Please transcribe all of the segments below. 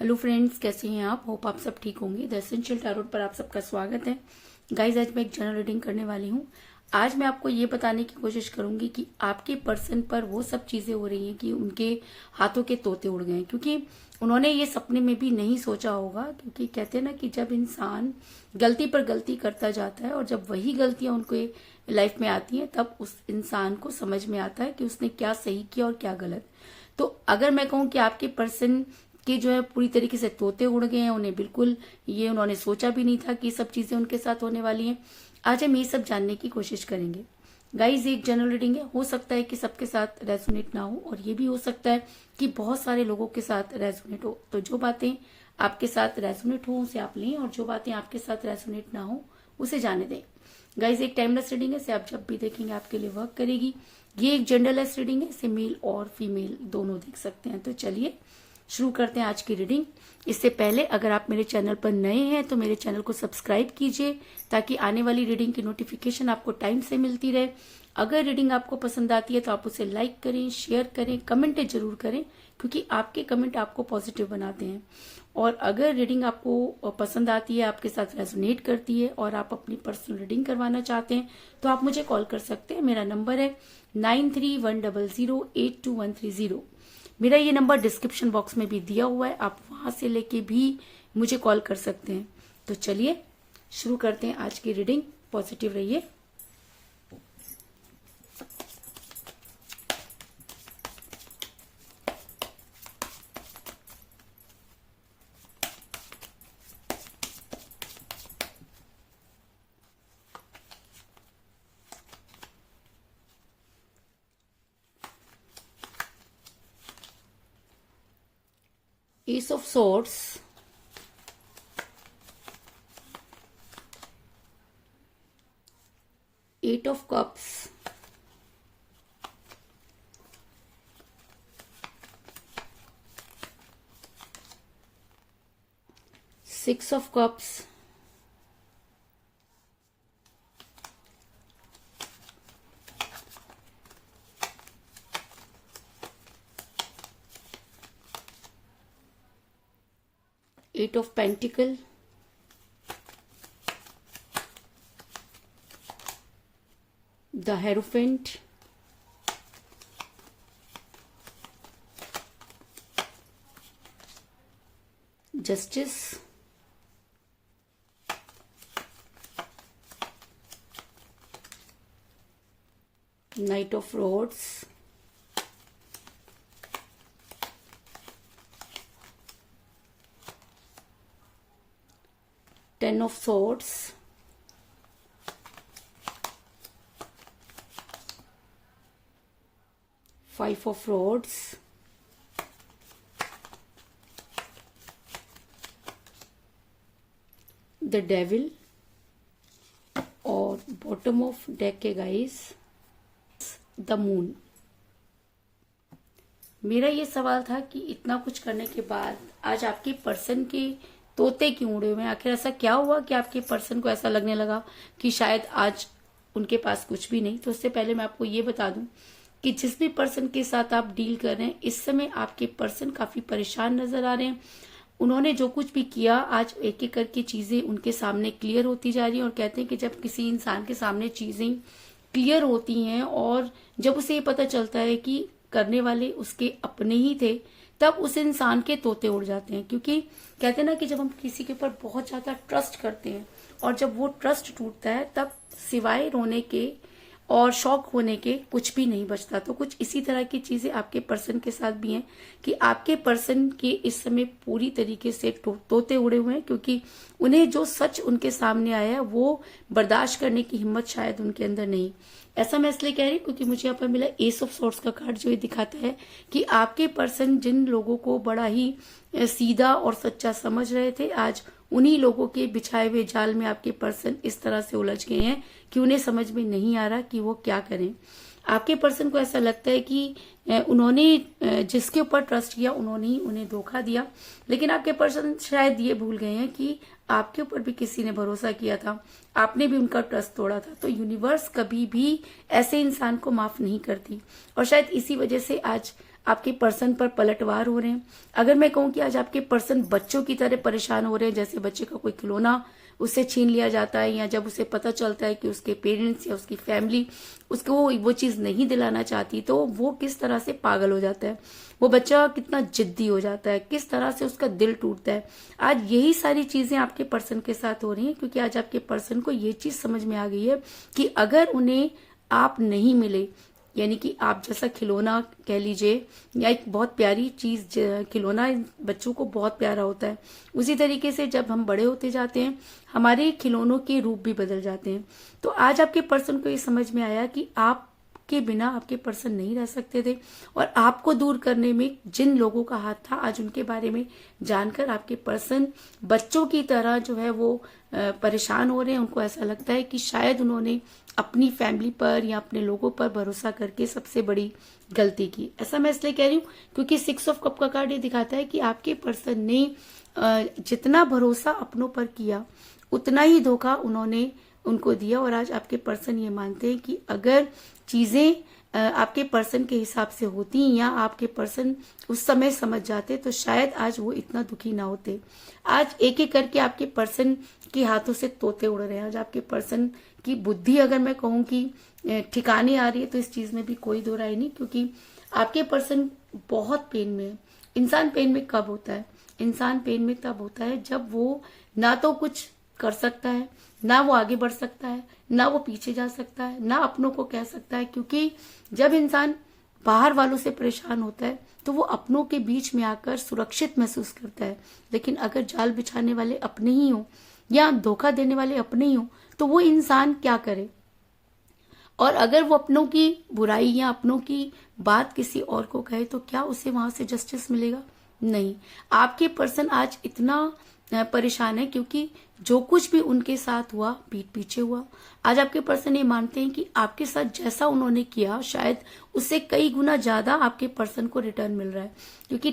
Hello friends, कैसे हैं आप? होप आप सब ठीक होंगे। द एसेंशियल टैरोट पर आप सबका स्वागत है। गाइज, आज मैं एक जनरल रीडिंग करने वाली हूँ। आज मैं आपको ये बताने की कोशिश करूंगी कि आपके पर्सन पर वो सब चीजें हो रही हैं कि उनके हाथों के तोते उड़ गए हैं, क्योंकि उन्होंने ये सपने में भी नहीं सोचा होगा। क्योंकि कहते हैं ना कि जब इंसान गलती पर गलती करता जाता है और जब वही गलतियां उनके लाइफ में आती हैं, तब उस इंसान को समझ में आता है कि उसने क्या सही किया और क्या गलत। तो अगर मैं कहूँ कि आपके पर्सन कि जो है पूरी तरीके से तोते उड़ गए हैं, उन्हें बिल्कुल ये उन्होंने सोचा भी नहीं था कि सब चीजें उनके साथ होने वाली हैं। आज हम ये सब जानने की कोशिश करेंगे। गाइज, एक जनरल रीडिंग है, हो सकता है कि सबके साथ रेजोनेट ना हो और ये भी हो सकता है कि बहुत सारे लोगों के साथ रेजोनेट हो। तो जो बातें आपके साथ रेजोनेट हो उसे आप लें और जो बातें आपके साथ रेजोनेट ना हो उसे जाने दें। गाइज, एक टाइमलेस रीडिंग है, इसे आप जब भी देखेंगे आपके लिए वर्क करेगी। ये एक जेंडरलेस रीडिंग है, इसे मेल और फीमेल दोनों देख सकते हैं। तो चलिए शुरू करते हैं आज की रीडिंग। इससे पहले अगर आप मेरे चैनल पर नए हैं तो मेरे चैनल को सब्सक्राइब कीजिए ताकि आने वाली रीडिंग की नोटिफिकेशन आपको टाइम से मिलती रहे। अगर रीडिंग आपको पसंद आती है तो आप उसे लाइक करें, शेयर करें, कमेंट जरूर करें, क्योंकि आपके कमेंट आपको पॉजिटिव बनाते हैं। और अगर रीडिंग आपको पसंद आती है, आपके साथ रेजोनेट करती है और आप अपनी पर्सनल रीडिंग करवाना चाहते हैं तो आप मुझे कॉल कर सकते हैं। मेरा नंबर है 9310082130। मेरा ये नंबर डिस्क्रिप्शन बॉक्स में भी दिया हुआ है, आप वहां से लेके भी मुझे कॉल कर सकते हैं। तो चलिए शुरू करते हैं आज की रीडिंग। पॉजिटिव रहिए। Ace of Swords, Eight of Cups, Six of Cups, Eight of Pentacle, the Hierophant, Justice, Knight of Swords, Ten of Swords, Five of Swords, the Devil और बॉटम ऑफ डेक के guys the moon. मेरा ये सवाल था कि इतना कुछ करने के बाद आज आपके पर्सन के तोते क्यों उड़े हुए हैं? आखिर ऐसा क्या हुआ कि आपके पर्सन को ऐसा लगने लगा कि शायद आज उनके पास कुछ भी नहीं? तो उससे पहले मैं आपको ये बता दूं कि जिस भी पर्सन के साथ आप डील कर रहे हैं, इस समय आपके पर्सन काफी परेशान नजर आ रहे हैं। उन्होंने जो कुछ भी किया, आज एक एक करके चीजें उनके सामने क्लियर होती जा रही हैं। और कहते हैं कि जब किसी इंसान के सामने चीजें क्लियर होती हैं और जब उसे ये पता चलता है कि करने वाले उसके अपने ही थे, तब उस इंसान के तोते उड़ जाते हैं। क्योंकि कहते हैं ना कि जब हम किसी के ऊपर बहुत ज्यादा ट्रस्ट करते हैं और जब वो ट्रस्ट टूटता है, तब सिवाय रोने के और शॉक होने के कुछ भी नहीं बचता। तो कुछ इसी तरह की चीजें आपके पर्सन के साथ भी हैं कि आपके पर्सन के इस समय पूरी तरीके से तोते उड़े हुए हैं, क्योंकि उन्हें जो सच उनके सामने आया है वो बर्दाश्त करने की हिम्मत शायद उनके अंदर नहीं। ऐसा मैं इसलिए कह रही हूँ क्योंकि मुझे यहाँ पर मिला एस ऑफ सॉर्ड्स का कार्ड, जो ये दिखाता है कि आपके पर्सन जिन लोगों को बड़ा ही सीधा और सच्चा समझ रहे थे, आज उन्हीं लोगों के बिछाए हुए जाल में आपके पर्सन इस तरह से उलझ गए हैं कि उन्हें समझ में नहीं आ रहा कि वो क्या करें। आपके पर्सन को ऐसा लगता है कि उन्होंने जिसके ऊपर ट्रस्ट किया उन्होंने ही उन्हें धोखा दिया, लेकिन आपके पर्सन शायद ये भूल गए हैं कि आपके ऊपर भी किसी ने भरोसा किया था, आपने भी उनका ट्रस्ट तोड़ा था। तो यूनिवर्स कभी भी ऐसे इंसान को माफ नहीं करती और शायद इसी वजह से आज आपके पर्सन पर पलटवार हो रहे हैं। अगर मैं कहूं कि आज आपके पर्सन बच्चों की तरह परेशान हो रहे हैं, जैसे बच्चे का कोई खिलौना उससे छीन लिया जाता है, या जब उसे पता चलता है कि उसके पेरेंट्स या उसकी फैमिली उसको वो चीज नहीं दिलाना चाहती, तो वो किस तरह से पागल हो जाता है, वो बच्चा कितना जिद्दी हो जाता है, किस तरह से उसका दिल टूटता है। आज यही सारी चीजें आपके पर्सन के साथ हो रही हैं, क्योंकि आज आपके पर्सन को ये चीज समझ में आ गई है कि अगर उन्हें आप नहीं मिले, यानी कि आप जैसा खिलौना कह लीजिए, या एक बहुत प्यारी चीज, खिलौना बच्चों को बहुत प्यारा होता है, उसी तरीके से जब हम बड़े होते जाते हैं हमारे खिलौनों के रूप भी बदल जाते हैं। तो आज आपके पर्सन को ये समझ में आया कि आप के बिना आपके पर्सन नहीं रह सकते थे, और आपको दूर करने में जिन लोगों का हाथ था, आज उनके बारे में जानकर आपके पर्सन बच्चों की तरह जो है वो परेशान हो रहे हैं। उनको ऐसा लगता है कि शायद उन्होंने अपनी फैमिली पर या अपने लोगों पर भरोसा करके सबसे बड़ी गलती की। ऐसा मैं इसलिए कह रही हूँ क्योंकि 6 ऑफ कप का कार्ड ये दिखाता है कि आपके पर्सन ने जितना भरोसा अपनों पर किया उतना ही धोखा उन्होंने उनको दिया, और आज आपके पर्सन ये मानते हैं कि अगर चीजें आपके पर्सन के हिसाब से होती या आपके पर्सन उस समय समझ जाते तो शायद आज वो इतना दुखी ना होते। आज एक एक करके आपके पर्सन के हाथों से तोते उड़ रहे हैं। आज आपके पर्सन की बुद्धि अगर मैं कहूँ कि ठिकाने आ रही है तो इस चीज में भी कोई दो राय नहीं, क्योंकि आपके पर्सन बहुत पेन में है। इंसान पेन में कब होता है? इंसान पेन में तब होता है जब वो ना तो कुछ कर सकता है, ना वो आगे बढ़ सकता है, ना वो पीछे जा सकता है, ना अपनों को कह सकता है। क्योंकि जब इंसान बाहर वालों से परेशान होता है तो वो अपनों के बीच में आकर सुरक्षित महसूस करता है, लेकिन अगर जाल बिछाने वाले अपने ही हो या धोखा देने वाले अपने ही हो तो वो इंसान क्या करे? और अगर वो अपनों की बुराई या अपनों की बात किसी और को कहे तो क्या उसे वहां से जस्टिस मिलेगा? नहीं। आपके पर्सन आज इतना परेशान है क्योंकि जो कुछ भी उनके साथ हुआ पीठ पीछे हुआ। आज आपके पर्सन ये मानते हैं कि आपके साथ जैसा उन्होंने किया शायद उससे कई गुना ज्यादा आपके पर्सन को रिटर्न मिल रहा है, क्योंकि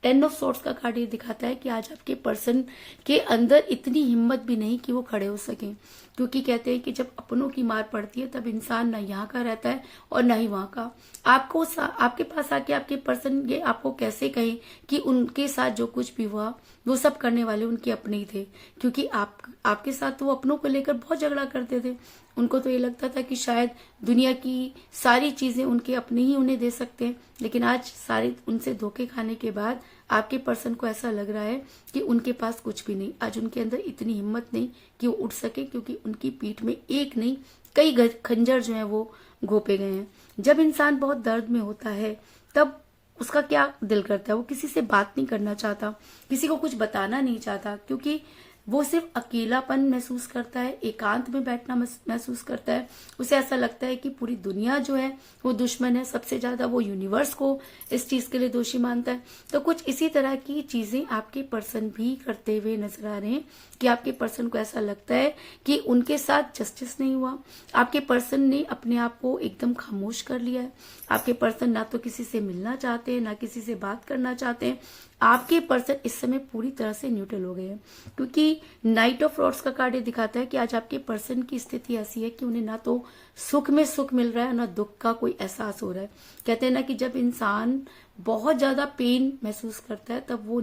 10 ऑफ सॉर्ड्स का कार्ड ये दिखाता है कि आज आपके पर्सन के अंदर इतनी हिम्मत भी नहीं कि वो खड़े हो सकें, क्योंकि कहते हैं कि जब अपनों की मार पड़ती है तब इंसान ना यहाँ का रहता है और ना ही वहां का। आपके पास आके आपके पर्सन ये आपको कैसे कहें कि उनके साथ जो कुछ भी हुआ वो सब करने वाले उनके अपने ही थे, क्योंकि आपके साथ तो वो अपनों को लेकर बहुत झगड़ा करते थे। उनको तो ये लगता था कि शायद दुनिया की सारी चीजें उनके अपने ही उन्हें दे सकते हैं, लेकिन आज सारे उनसे धोखे खाने के बाद आपके पर्सन को ऐसा लग रहा है कि उनके पास कुछ भी नहीं। आज उनके अंदर इतनी हिम्मत नहीं कि वो उठ सके, क्योंकि उनकी पीठ में एक नहीं कई खंजर जो है वो घोपे गए हैं। जब इंसान बहुत दर्द में होता है तब उसका क्या दिल करता है? वो किसी से बात नहीं करना चाहता, किसी को कुछ बताना नहीं चाहता, क्योंकि वो सिर्फ अकेलापन महसूस करता है, एकांत में बैठना महसूस करता है। उसे ऐसा लगता है कि पूरी दुनिया जो है वो दुश्मन है, सबसे ज्यादा वो यूनिवर्स को इस चीज के लिए दोषी मानता है। तो कुछ इसी तरह की चीजें आपके पर्सन भी करते हुए नजर आ रहे हैं कि आपके पर्सन को ऐसा लगता है कि उनके साथ जस्टिस नहीं हुआ। आपके पर्सन ने अपने आप को एकदम खामोश कर लिया है। आपके पर्सन ना तो किसी से मिलना चाहते हैं, ना किसी से बात करना चाहते हैं। आपके पर्सन इस समय पूरी तरह से न्यूट्रल हो गए हैं, क्योंकि नाइट ऑफ रॉड्स का कार्ड ये दिखाता है कि आज आपके पर्सन की स्थिति ऐसी है कि उन्हें ना तो सुख में सुख मिल रहा है, ना दुख का कोई एहसास हो रहा है। कहते हैं ना कि जब इंसान बहुत ज्यादा पेन महसूस करता है तब वो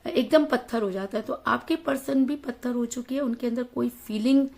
एकदम पत्थर हो जाता है। तो आपके पर्सन भी पत्थर हो चुकी है, उनके अंदर कोई फीलिंग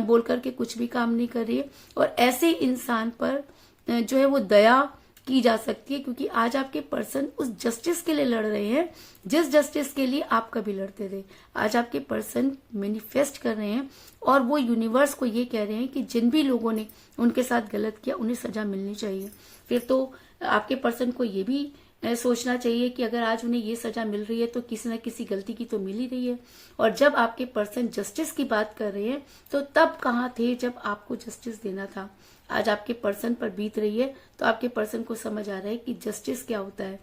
बोल करके कुछ भी काम नहीं कर रही है, और ऐसे इंसान पर जो है वो दया की जा सकती है, क्योंकि आज आपके पर्सन उस जस्टिस के लिए लड़ रहे हैं जिस जस्टिस के लिए आप कभी लड़ते थे। आज आपके पर्सन मैनिफेस्ट कर रहे हैं और वो यूनिवर्स को ये कह रहे हैं कि जिन भी लोगों ने उनके साथ गलत किया उन्हें सजा मिलनी चाहिए। फिर तो आपके पर्सन को ये भी सोचना चाहिए कि अगर आज उन्हें ये सजा मिल रही है तो किसी न किसी गलती की तो मिल ही रही है। और जब आपके पर्सन जस्टिस की बात कर रहे हैं तो तब कहाँ थे जब आपको जस्टिस देना था। आज आपके पर्सन पर बीत रही है तो आपके पर्सन को समझ आ रहा है कि जस्टिस क्या होता है,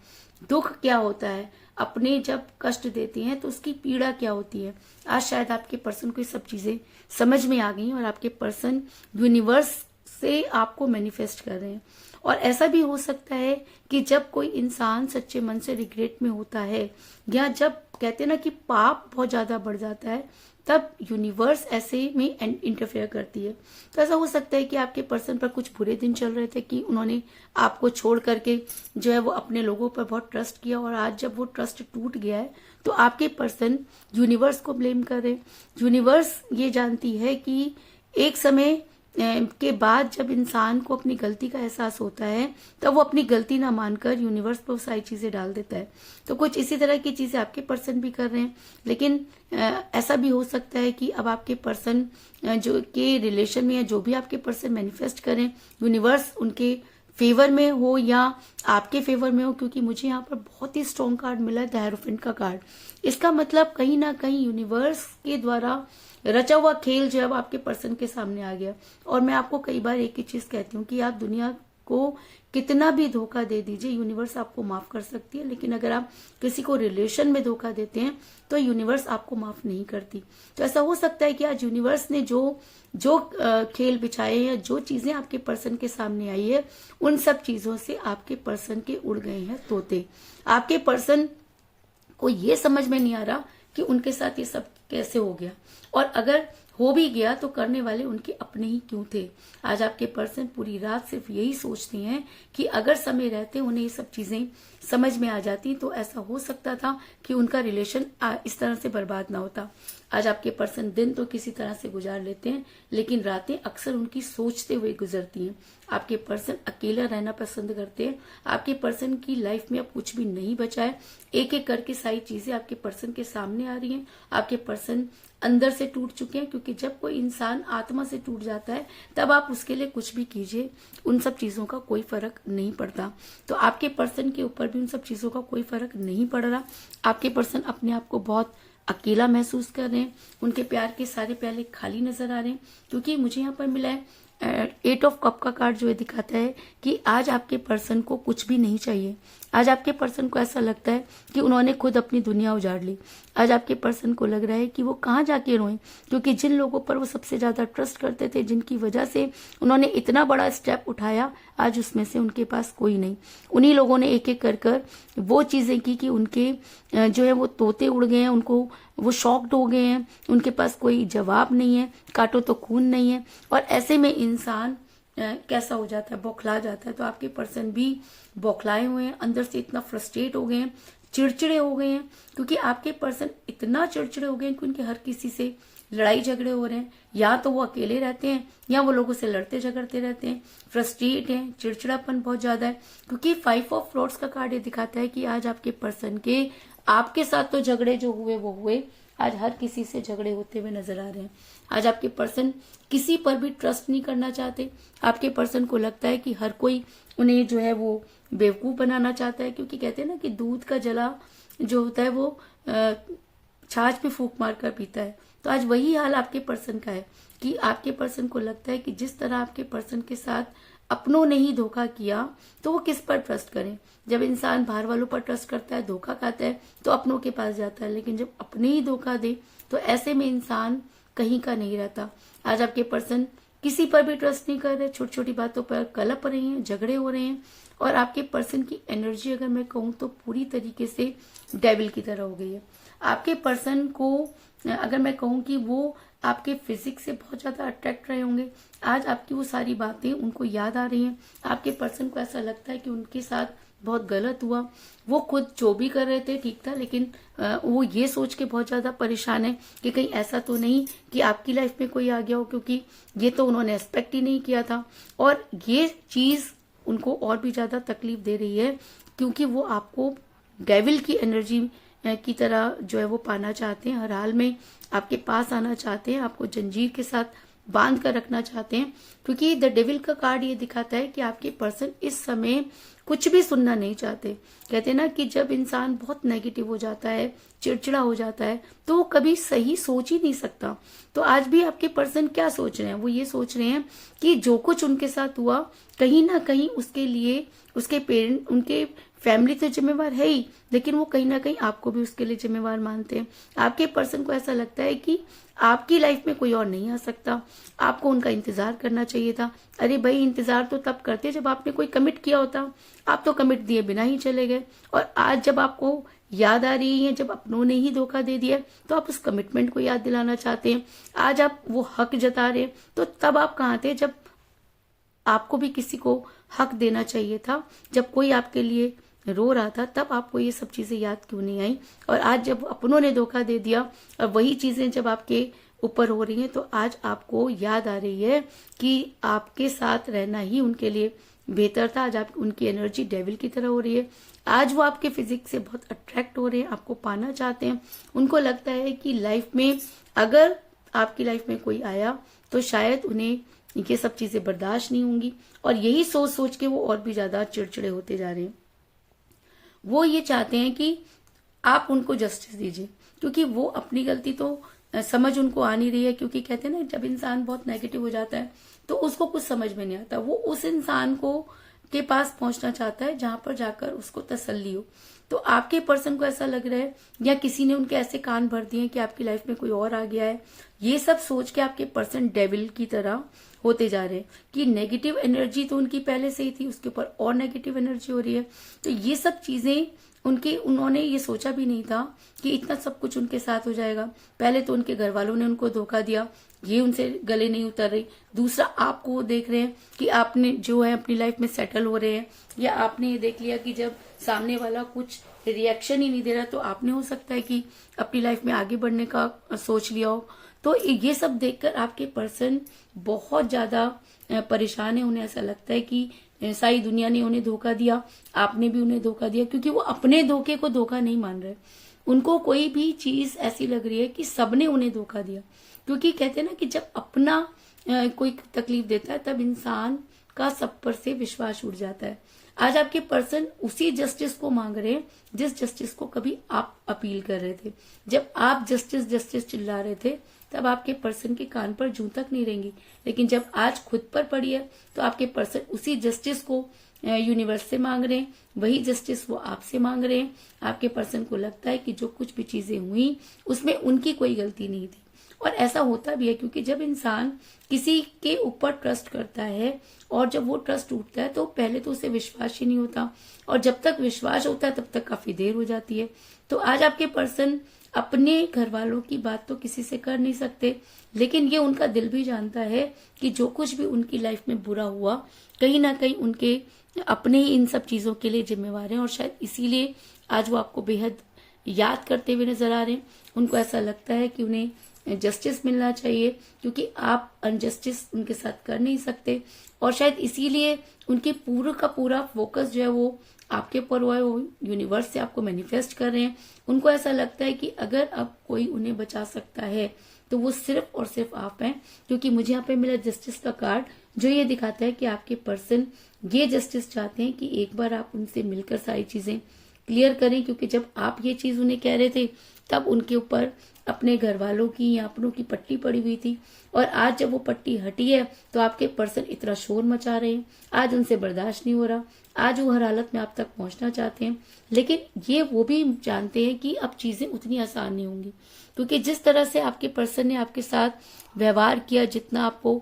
दुख क्या होता है, अपने जब कष्ट देते हैं तो उसकी पीड़ा क्या होती है। आज शायद आपके पर्सन को ये सब चीजें समझ में आ गई और आपके पर्सन यूनिवर्स से आपको मैनिफेस्ट कर रहे हैं। और ऐसा भी हो सकता है कि जब कोई इंसान सच्चे मन से रिग्रेट में होता है, या जब कहते हैं ना कि पाप बहुत ज्यादा बढ़ जाता है, तब यूनिवर्स ऐसे में इंटरफेयर करती है। तो ऐसा हो सकता है कि आपके पर्सन पर कुछ बुरे दिन चल रहे थे कि उन्होंने आपको छोड़ करके जो है वो अपने लोगों पर बहुत ट्रस्ट किया, और आज जब वो ट्रस्ट टूट गया है तो आपके पर्सन यूनिवर्स को ब्लेम कर रहे हैं। यूनिवर्स ये जानती है कि एक समय के बाद जब इंसान को अपनी गलती का एहसास होता है तब वो अपनी गलती ना मानकर यूनिवर्स पर वो सारी चीजें डाल देता है। तो कुछ इसी तरह की चीजें आपके पर्सन भी कर रहे हैं। लेकिन ऐसा भी हो सकता है कि अब आपके पर्सन जो के रिलेशन में या जो भी आपके पर्सन मैनिफेस्ट करें, यूनिवर्स उनके फेवर में हो या आपके फेवर में हो, क्योंकि मुझे यहाँ पर बहुत ही स्ट्रॉन्ग कार्ड मिला है, द हेरोफेंट का कार्ड। इसका मतलब कहीं ना कहीं यूनिवर्स के द्वारा रचा हुआ खेल जो है वो आपके पर्सन के सामने आ गया। और मैं आपको कई बार एक ही चीज कहती हूँ कि आप दुनिया को कितना भी धोखा दे दीजिए, यूनिवर्स आपको माफ कर सकती है, लेकिन अगर आप किसी को रिलेशन में धोखा देते हैं तो यूनिवर्स आपको माफ नहीं करती। तो ऐसा हो सकता है कि आज यूनिवर्स ने जो जो खेल बिछाए या जो चीजें आपके पर्सन के सामने आई है, उन सब चीजों से आपके पर्सन के उड़ गए हैं तोते। आपके पर्सन को ये समझ में नहीं आ रहा कि उनके साथ ये सब कैसे हो गया, और अगर हो भी गया तो करने वाले उनके अपने ही क्यों थे। आज आपके पर्सन पूरी रात सिर्फ यही सोचते हैं कि अगर समय रहते उन्हें ये सब चीजें समझ में आ जाती तो ऐसा हो सकता था कि उनका रिलेशन इस तरह से बर्बाद ना होता। आज आपके पर्सन दिन तो किसी तरह से गुजार लेते हैं, लेकिन रातें अक्सर उनकी सोचते हुए गुजरती हैं। आपके पर्सन अकेला रहना पसंद करते हैं। आपके पर्सन की लाइफ में अब कुछ भी नहीं बचा है। एक एक करके सारी चीजें आपके पर्सन के सामने आ रही हैं। आपके पर्सन अंदर से टूट चुके हैं, क्योंकि जब कोई इंसान आत्मा से टूट जाता है तब आप उसके लिए कुछ भी कीजिए, उन सब चीजों का कोई फर्क नहीं पड़ता। तो आपके पर्सन के ऊपर भी उन सब चीजों का कोई फर्क नहीं पड़ रहा। आपके पर्सन अपने आप को बहुत अकेला महसूस कर रहे हैं। उनके प्यार के सारे प्याले खाली नजर आ रहे हैं, क्योंकि मुझे यहाँ पर मिला है 8 ऑफ कप का कार्ड जो दिखाता है कि आज आपके पर्सन को कुछ भी नहीं चाहिए। आज आपके पर्सन को ऐसा लगता है कि उन्होंने खुद अपनी दुनिया उजाड़ ली। आज आपके पर्सन को लग रहा है कि वो कहाँ जाके रोएं, क्योंकि जिन लोगों पर वो सबसे ज्यादा ट्रस्ट करते थे, जिनकी वजह से उन्होंने इतना बड़ा स्टेप उठाया, आज उसमें से उनके पास कोई नहीं। उन्हीं लोगों ने एक एक कर वो चीजें की कि उनके जो है वो तोते उड़ गए हैं, उनको वो शॉक्ड हो गए हैं, उनके पास कोई जवाब नहीं है, काटो तो खून नहीं है। और ऐसे में इंसान कैसा हो जाता है, बौखला जाता है। तो आपके पर्सन भी बौखलाए हुए हैं, अंदर से इतना फ्रस्ट्रेट हो गए हैं, चिड़चिड़े हो गए हैं, क्योंकि आपके पर्सन इतना चिड़चिड़े हो गए हैं कि उनके हर किसी से लड़ाई झगड़े हो रहे हैं। या तो वो अकेले रहते हैं या वो लोगों से लड़ते झगड़ते रहते हैं, फ्रस्ट्रेट हैं, चिड़चिड़ापन बहुत ज्यादा है। क्योंकि 5 ऑफ फ्लोट्स का कार्ड ये दिखाता है कि आज आपके पर्सन के आपके साथ तो झगड़े जो हुए वो हुए, आज हर किसी से झगड़े होते हुए नजर आ रहे हैं। आज आपके पर्सन किसी पर भी ट्रस्ट नहीं करना चाहते। आपके पर्सन को लगता है कि हर कोई उन्हें जो है वो बेवकूफ बनाना चाहता है, क्योंकि कहते हैं ना कि दूध का जला जो होता है वो छाछ पे फूंक मार कर पीता है। तो आज वही हाल आपके पर्सन का है कि आपके पर्सन को लगता है कि जिस तरह आपके पर्सन के साथ अपनों ने ही धोखा किया तो वो किस पर ट्रस्ट करें। जब इंसान बाहर वालों पर ट्रस्ट करता है, धोखा खाता है, तो अपनों के पास जाता है, लेकिन जब अपने ही धोखा दे तो ऐसे में इंसान कहीं का नहीं रहता। आज आपके पर्सन किसी पर भी ट्रस्ट नहीं कर रहे, छोटी छोटी बातों पर कलप रहे हैं, झगड़े हो रहे हैं। और आपके पर्सन की एनर्जी अगर मैं कहूँ तो पूरी तरीके से डेविल की तरह हो गई है। आपके पर्सन को अगर मैं कहूँ कि वो आपके फिजिक्स से बहुत ज्यादा अट्रैक्ट रहे होंगे। आज आपकी वो सारी बातें उनको याद आ रही हैं। आपके पर्सन को ऐसा लगता है कि उनके साथ बहुत गलत हुआ। वो खुद जो भी कर रहे थे ठीक था, लेकिन वो ये सोच के बहुत ज्यादा परेशान है कि कहीं ऐसा तो नहीं कि आपकी लाइफ में कोई आ गया हो, क्योंकि ये तो उन्होंने एक्सपेक्ट ही नहीं किया था। और ये चीज उनको और भी ज्यादा तकलीफ दे रही है, क्योंकि वो आपको डेविल की एनर्जी की तरह जो है वो पाना चाहते हैं, हर हाल में आपके पास आना चाहते हैं, आपको जंजीर के साथ बांध कर रखना चाहते हैं। क्योंकि द डेविल का कार्ड ये दिखाता है कि आपके पर्सन इस समय कुछ भी सुनना नहीं चाहते। कहते हैं ना कि जब इंसान बहुत नेगेटिव हो जाता है, चिड़चिड़ा हो जाता है, तो वो कभी सही सोच ही नहीं सकता। तो आज भी आपके पर्सन क्या सोच रहे हैं, वो ये सोच रहे हैं कि जो कुछ उनके साथ हुआ कहीं ना कहीं उसके लिए उसके पेरेंट, उनके फैमिली तो जिम्मेवार है ही, लेकिन वो कहीं ना कहीं आपको भी उसके लिए जिम्मेवार मानते हैं। आपके पर्सन को ऐसा लगता है कि आपकी लाइफ में कोई और नहीं आ सकता, आपको उनका इंतजार करना चाहिए था। अरे भाई, इंतजार तो तब करते जब आपने कोई कमिट किया होता, आप तो कमिट दिए बिना ही चले गए। और आज जब आपको याद आ रही है जब अपनों ने ही धोखा दे दिया, तो आप उस कमिटमेंट को याद दिलाना चाहते हैं। आज आप वो हक जता रहे हैं, तो तब आप कहाँ थे जब आपको भी किसी को हक देना चाहिए था, जब कोई आपके लिए रो रहा था, तब आपको ये सब चीजें याद क्यों नहीं आई? और आज जब अपनों ने धोखा दे दिया और वही चीजें जब आपके ऊपर हो रही हैं, तो आज आपको याद आ रही है कि आपके साथ रहना ही उनके लिए बेहतर था। आज आप उनकी एनर्जी डेविल की तरह हो रही है। आज वो आपके फिजिक्स से बहुत अट्रैक्ट हो रहे हैं, आपको पाना चाहते हैं। उनको लगता है कि लाइफ में अगर आपकी लाइफ में कोई आया तो शायद उन्हें ये सब चीजें बर्दाश्त नहीं होंगी, और यही सोच सोच के वो और भी ज्यादा चिड़चिड़े होते जा रहे हैं। वो ये चाहते हैं कि आप उनको जस्टिस दीजिए, क्योंकि वो अपनी गलती तो समझ उनको आ नहीं रही है। क्योंकि कहते हैं ना, जब इंसान बहुत नेगेटिव हो जाता है तो उसको कुछ समझ में नहीं आता। वो उस इंसान को के पास पहुंचना चाहता है जहां पर जाकर उसको तसल्ली हो। तो आपके पर्सन को ऐसा लग रहा है, या किसी ने उनके ऐसे कान भर दिए कि आपकी लाइफ में कोई और आ गया है, ये सब सोच के आपके पर्सन डेविल की तरह होते जा रहे हैं कि नेगेटिव एनर्जी तो उनकी पहले से ही थी, उसके ऊपर और नेगेटिव एनर्जी हो रही है। तो ये सब चीजें उन्होंने ये सोचा भी नहीं था कि इतना सब कुछ उनके साथ हो जाएगा। पहले तो उनके घर वालों ने उनको धोखा दिया, ये उनसे गले नहीं उतर रही। दूसरा, आपको वो देख रहे हैं कि आपने जो है अपनी लाइफ में सेटल हो रहे हैं, या आपने ये देख लिया कि जब सामने वाला कुछ रिएक्शन ही नहीं दे रहा, तो आपने हो सकता है कि अपनी लाइफ में आगे बढ़ने का सोच लिया हो। तो ये सब देखकर आपके पर्सन बहुत ज्यादा परेशान है। उन्हें ऐसा लगता है कि सारी दुनिया ने उन्हें धोखा दिया, आपने भी उन्हें धोखा दिया, क्योंकि वो अपने धोखे को धोखा नहीं मान रहे। उनको कोई भी चीज ऐसी लग रही है कि सबने उन्हें धोखा दिया। क्योंकि कहते हैं ना कि जब अपना कोई तकलीफ देता है, तब इंसान का सब पर से विश्वास उड़ जाता है। आज आपके पर्सन उसी जस्टिस को मांग रहे हैं जिस जस्टिस को कभी आप अपील कर रहे थे। जब आप जस्टिस जस्टिस चिल्ला रहे थे, तब आपके पर्सन के कान पर जूं तक नहीं रहेंगी। लेकिन जब आज खुद पर पड़ी है, तो आपके पर्सन उसी जस्टिस को यूनिवर्स से मांग रहे हैं, वही जस्टिस वो आपसे मांग रहे हैं। आपके पर्सन को लगता है कि जो कुछ भी चीजें हुई उसमें उनकी कोई गलती नहीं थी। और ऐसा होता भी है, क्योंकि जब इंसान किसी के ऊपर ट्रस्ट करता है और जब वो ट्रस्ट टूटता है, तो पहले तो उसे विश्वास ही नहीं होता, और जब तक विश्वास होता है तब तक काफी देर हो जाती है। तो आज आपके पर्सन अपने घर वालों की बात तो किसी से कर नहीं सकते, लेकिन ये उनका दिल भी जानता है कि जो कुछ भी उनकी लाइफ में बुरा हुआ, कहीं ना कहीं उनके अपने ही इन सब चीजों के लिए जिम्मेवार हैं। और शायद इसीलिए आज वो आपको बेहद याद करते हुए नजर आ रहे हैं। उनको ऐसा लगता है कि उन्हें जस्टिस मिलना चाहिए, क्योंकि आप अनजस्टिस उनके साथ कर नहीं सकते। और शायद इसीलिए उनके पूरा का पूरा फोकस जो है वो आपके ऊपर हुआ है। वो यूनिवर्स से आपको मैनिफेस्ट कर रहे हैं। उनको ऐसा लगता है कि अगर अब कोई उन्हें बचा सकता है तो वो सिर्फ और सिर्फ आप हैं। क्योंकि मुझे यहाँ पे मिला जस्टिस का कार्ड, जो ये दिखाता है कि आपके पर्सन ये जस्टिस चाहते हैं कि एक बार आप उनसे मिलकर सारी चीजें क्लियर करें। क्योंकि जब आप ये चीज उन्हें कह रहे थे, तब उनके ऊपर अपने घर वालों की या अपनों की पट्टी पड़ी हुई थी, और आज जब वो पट्टी हटी है तो आपके पर्सन इतना शोर मचा रहे हैं। आज उनसे बर्दाश्त नहीं हो रहा, आज वो हर हालत में आप तक पहुंचना चाहते हैं। लेकिन ये वो भी जानते हैं कि अब चीजें उतनी आसान नहीं होंगी, क्योंकि जिस तरह से आपके पर्सन ने आपके साथ व्यवहार किया, जितना आपको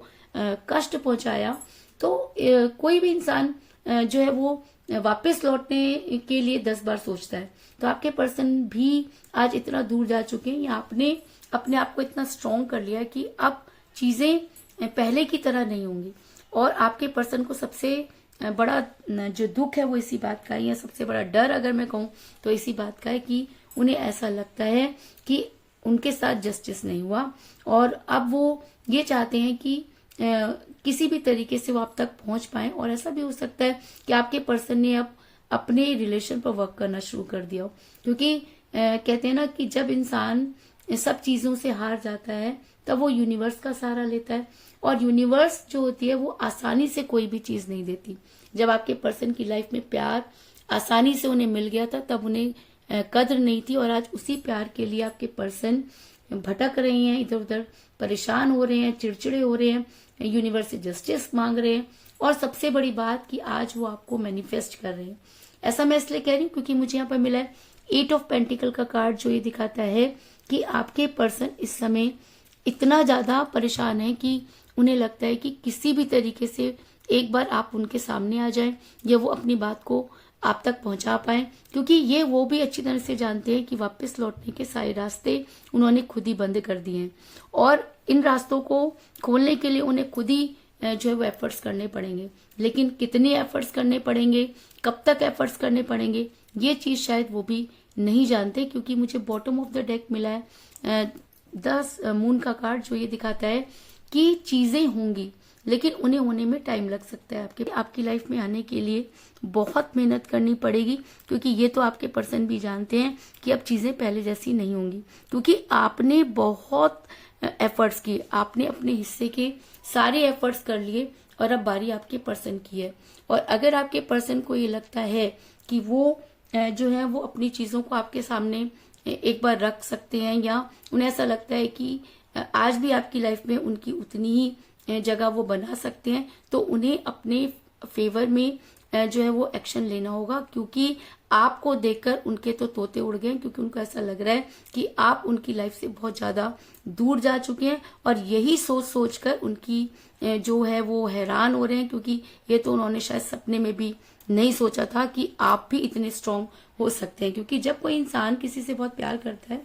कष्ट पहुंचाया, तो कोई भी इंसान जो है वो वापस लौटने के लिए 10 बार सोचता है। तो आपके पर्सन भी आज इतना दूर जा चुके हैं, या आपने अपने आप को इतना स्ट्रॉन्ग कर लिया कि अब चीजें पहले की तरह नहीं होंगी। और आपके पर्सन को सबसे बड़ा जो दुख है वो इसी बात का है, या सबसे बड़ा डर अगर मैं कहूँ तो इसी बात का है कि उन्हें ऐसा लगता है कि उनके साथ जस्टिस नहीं हुआ, और अब वो ये चाहते हैं कि किसी भी तरीके से वो आप तक पहुंच पाए। और ऐसा भी हो सकता है कि आपके पर्सन ने अब अपने रिलेशन पर वर्क करना शुरू कर दिया हो, क्योंकि कहते हैं ना कि जब इंसान सब चीजों से हार जाता है, तब वो यूनिवर्स का सहारा लेता है। और यूनिवर्स जो होती है वो आसानी से कोई भी चीज नहीं देती। जब आपके पर्सन की लाइफ में प्यार आसानी से उन्हें मिल गया था, तब उन्हें कद्र नहीं थी। और आज उसी प्यार के लिए आपके पर्सन भटक रहे हैं, इधर उधर परेशान हो रहे हैं, चिड़चिड़े हो रहे हैं, यूनिवर्स से जस्टिस मांग रहे हैं। और सबसे बड़ी बात कि आज वो आपको मैनिफेस्ट कर रहे हैं। ऐसा मैं इसलिए कह रही हूँ क्योंकि मुझे यहाँ पर मिला है 8 ऑफ पेंटिकल का कार्ड, जो ये दिखाता है कि आपके पर्सन इस समय इतना ज्यादा परेशान है कि उन्हें लगता है कि किसी भी तरीके से एक बार आप उनके सामने आ जाएं, या वो अपनी बात को आप तक पहुंचा पाए, क्योंकि ये वो भी अच्छी तरह से जानते हैं कि वापस लौटने के सारे रास्ते उन्होंने खुद ही बंद कर दिए हैं और इन रास्तों को खोलने के लिए उन्हें खुद ही जो है वो एफर्ट्स करने पड़ेंगे। लेकिन कितने एफर्ट्स करने पड़ेंगे, कब तक एफर्ट्स करने पड़ेंगे, ये चीज शायद वो भी नहीं जानते, क्योंकि मुझे बॉटम ऑफ द डेक मिला है 10 मून का कार्ड, जो ये दिखाता है कि चीजें होंगी लेकिन उन्हें होने में टाइम लग सकता है। आपकी लाइफ में आने के लिए बहुत मेहनत करनी पड़ेगी, क्योंकि ये तो आपके पर्सन भी जानते हैं कि अब चीजें पहले जैसी नहीं होंगी, क्योंकि आपने बहुत एफर्ट्स किए, आपने अपने हिस्से के सारे एफर्ट्स कर लिए और अब बारी आपके पर्सन की है। और अगर आपके पर्सन को ये लगता है कि वो जो है वो अपनी चीजों को आपके सामने एक बार रख सकते हैं, या उन्हें ऐसा लगता है कि आज भी आपकी लाइफ में उनकी उतनी ही जगह वो बना सकते हैं, तो उन्हें अपने फेवर में जो है वो एक्शन लेना होगा, क्योंकि आपको देखकर उनके तो तोते उड़ गए, क्योंकि उनको ऐसा लग रहा है कि आप उनकी लाइफ से बहुत ज्यादा दूर जा चुके हैं और यही सोच सोचकर उनकी जो है वो हैरान हो रहे हैं, क्योंकि ये तो उन्होंने शायद सपने में भी नहीं सोचा था कि आप भी इतने स्ट्रांग हो सकते हैं। क्योंकि जब कोई इंसान किसी से बहुत प्यार करता है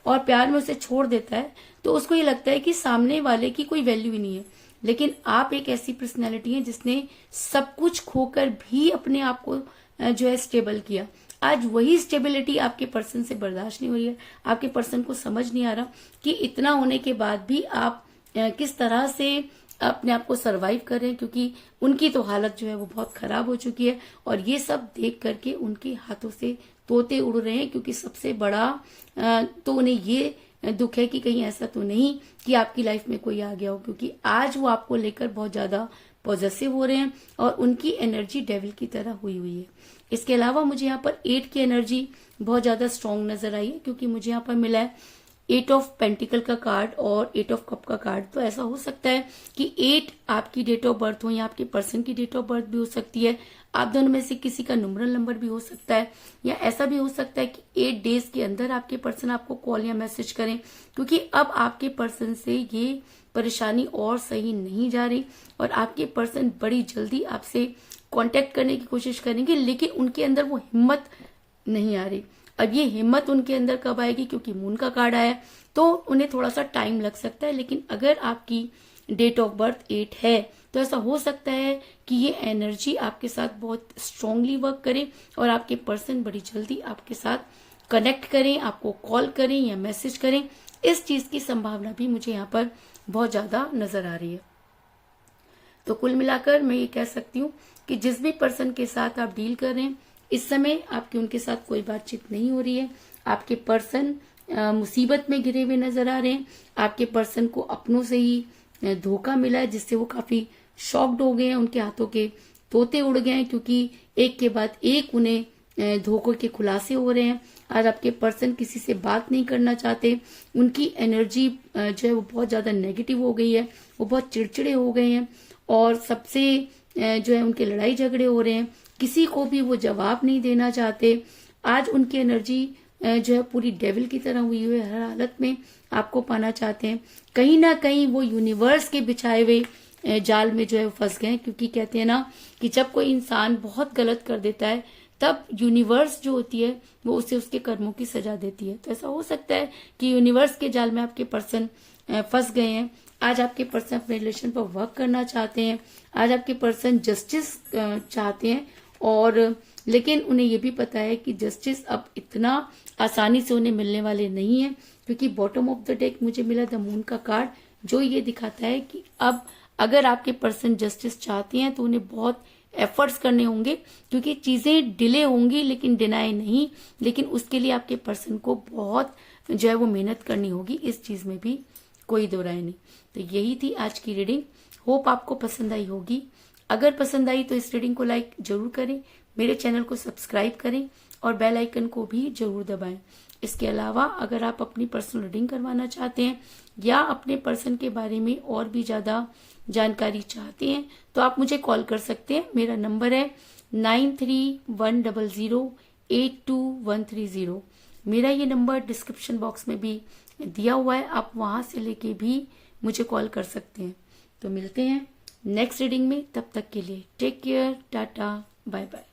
और प्यार में उसे छोड़ देता है तो उसको ये लगता है कि सामने वाले की कोई वैल्यू ही नहीं है। लेकिन आप एक ऐसी पर्सनैलिटी है जिसने सब कुछ खोकर भी अपने आप को जो है स्टेबल किया। आज वही स्टेबिलिटी आपके पर्सन से बर्दाश्त नहीं हो रही है। आपके पर्सन को समझ नहीं आ रहा कि इतना होने के बाद भी आप किस तरह से अपने आप को सरवाइव कर रहे हैं, क्योंकि उनकी तो हालत जो है वो बहुत खराब हो चुकी है और ये सब देख करके उनके हाथों से तोते उड़ रहे हैं। क्योंकि सबसे बड़ा तो उन्हें ये दुख है कि कहीं ऐसा तो नहीं कि आपकी लाइफ में कोई आ गया हो, क्योंकि आज वो आपको लेकर बहुत ज्यादा पॉजिटिव हो रहे हैं और उनकी एनर्जी डेविल की तरह हुई है। इसके अलावा मुझे यहाँ पर 8 की एनर्जी बहुत ज्यादा स्ट्रांग नजर आई है, क्योंकि मुझे यहाँ पर मिला है 8 ऑफ पेंटिकल का कार्ड और 8 ऑफ कप का कार्ड। तो ऐसा हो सकता है कि 8 आपकी डेट ऑफ बर्थ हो या आपके पर्सन की डेट ऑफ बर्थ भी हो सकती है। आप दोनों में से किसी का न्यूमरल नंबर भी हो सकता है, या ऐसा भी हो सकता है कि 8 डेज के अंदर आपके पर्सन आपको कॉल या मैसेज करें, क्योंकि अब आपके पर्सन से ये परेशानी और सही नहीं जा रही और आपके पर्सन बड़ी जल्दी आपसे कांटेक्ट करने की कोशिश करेंगे, लेकिन उनके अंदर वो हिम्मत नहीं आ रही। अब ये हिम्मत उनके अंदर कब आएगी, क्योंकि मून का कार्ड आया तो उन्हें थोड़ा सा टाइम लग सकता है। लेकिन अगर आपकी डेट ऑफ बर्थ 8 है तो ऐसा हो सकता है कि ये एनर्जी आपके साथ बहुत स्ट्रांगली वर्क करे और आपके पर्सन बड़ी जल्दी आपके साथ कनेक्ट करें, आपको कॉल करें या मैसेज करें। इस चीज की संभावना भी मुझे यहाँ पर बहुत ज्यादा नजर आ रही है। तो कुल मिलाकर मैं ये कह सकती हूँ कि जिस भी पर्सन के साथ आप डील कर रहे हैं इस समय आपकी उनके साथ कोई बातचीत नहीं हो रही है। आपके पर्सन मुसीबत में घिरे हुए नजर आ रहे हैं। आपके पर्सन को अपनों से ही धोखा मिला है, जिससे वो काफी शॉक्ड हो गए हैं, उनके हाथों के तोते उड़ गए हैं, क्योंकि एक के बाद एक उन्हें धोखों के खुलासे हो रहे हैं। आज आपके पर्सन किसी से बात नहीं करना चाहते, उनकी एनर्जी जो है वो बहुत ज्यादा नेगेटिव हो गई है, वो बहुत चिड़चिड़े हो गए हैं और सबसे जो है उनके लड़ाई झगड़े हो रहे हैं, किसी को भी वो जवाब नहीं देना चाहते। आज उनकी एनर्जी जो है पूरी डेविल की तरह हुई है, हर हालत में आपको पाना चाहते हैं। कहीं ना कहीं वो यूनिवर्स के बिछाए हुए जाल में जो है फंस गए, क्योंकि कहते हैं ना कि जब कोई इंसान बहुत गलत कर देता है तब यूनिवर्स जो होती है वो उसे उसके कर्मों की सजा देती है। तो ऐसा हो सकता है कि यूनिवर्स के जाल में आपके पर्सन फंस गए हैं। आज आपके पर्सन अपने रिलेशन पर वर्क करना चाहते हैं। आज आपके पर्सन जस्टिस चाहते हैं और लेकिन उन्हें ये भी पता है कि जस्टिस अब इतना आसानी से उन्हें मिलने वाले नहीं है, क्योंकि बॉटम ऑफ द डेक मुझे मिला द मून का कार्ड, जो ये दिखाता है कि अब अगर आपके पर्सन जस्टिस चाहते हैं तो उन्हें बहुत एफर्ट्स करने होंगे, क्योंकि चीजें डिले होंगी लेकिन डिनाई नहीं, लेकिन उसके लिए आपके पर्सन को बहुत जो है वो मेहनत करनी होगी। इस चीज में भी कोई दो राय नहीं। तो यही थी आज की रीडिंग। होप आपको पसंद आई होगी। अगर पसंद आई तो इस रीडिंग को लाइक जरूर करें, मेरे चैनल को सब्सक्राइब करें और बेल आइकन को भी जरूर दबाएं। इसके अलावा अगर आप अपनी पर्सनल रीडिंग करवाना चाहते हैं या अपने पर्सन के बारे में और भी ज्यादा जानकारी चाहते हैं तो आप मुझे कॉल कर सकते हैं। मेरा नंबर है 9310082130। मेरा ये नंबर डिस्क्रिप्शन बॉक्स में भी दिया हुआ है, आप वहां से लेके भी मुझे कॉल कर सकते हैं। तो मिलते हैं नेक्स्ट रीडिंग में, तब तक के लिए take care, tata, bye bye.